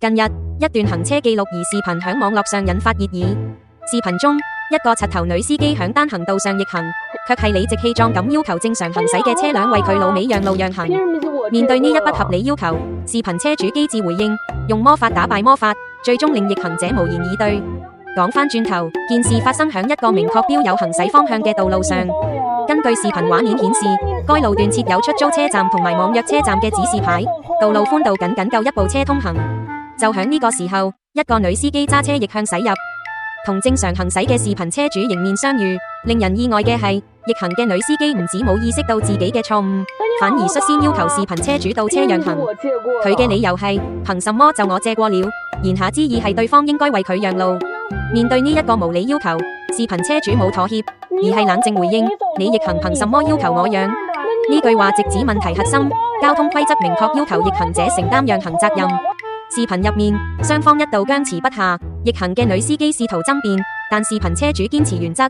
近日，一段行車記錄儀視頻響網絡上引發熱議。視頻中，一個柒頭女司機響單行道上逆行，卻係理直氣壯咁要求正常行駛嘅車輛為佢老尾讓路讓行。面對呢一不合理要求，視頻車主機智回應，用魔法打敗魔法，最終令逆行者無言以對。講返轉頭，件事發生響一個明確標有行駛方向嘅道路上。根據視頻畫面顯示，該路段設有出租車站同埋網約車站嘅指示牌，道路寬度僅夠一部車通行。就響呢個時候，一個女司機揸車逆向駛入，同正常行駛嘅視頻車主迎面相遇。令人意外嘅係，逆行嘅女司機唔止冇意識到自己嘅錯誤，反而率先要求視頻車主倒車讓行。佢嘅理由係，憑什麼就我借過了？言下之意係對方應該為佢讓路。面對呢一個無理要求，視頻車主冇妥協，而係冷靜回應：你逆行憑什麼要求我讓？呢句話直指問題核心。交通規則明確要求逆行者承擔讓行責任。視頻入面，雙方一度僵持不下，逆行嘅女司機試圖爭辯，但視頻車主堅持原則，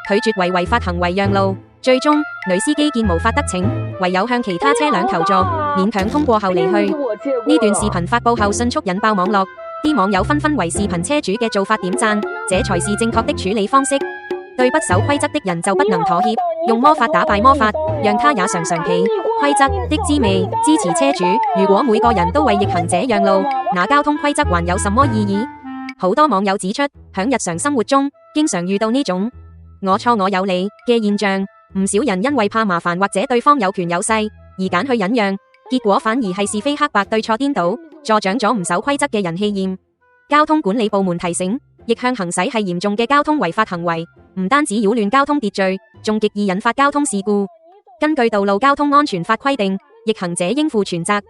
拒絕為違法行為讓路。最終，女司機見無法得逞，唯有向其他車輛求助，勉強通過後離去。呢段視頻發佈後迅速引爆網絡，啲網友紛紛為視頻車主嘅做法點讚，這才是正確的處理方式。對不守規則的人就不能妥協，用魔法打敗魔法，讓他也嘗嘗規則的滋味。支持車主，如果每個人都為逆行者讓路，那交通規則還有什麼意義？好多網友指出，響日常生活中，經常遇到呢種我錯我有理嘅現象，唔少人因為怕麻煩或者對方有權有勢，而揀去忍讓，結果反而係是非黑白對錯顛倒，助長咗唔守規則嘅人氣焰。交通管理部門提醒，逆向行駛係嚴重嘅交通違法行為，唔單止擾亂交通秩序，仲極易引發交通事故。根據道路交通安全法規定，逆行者應負全責。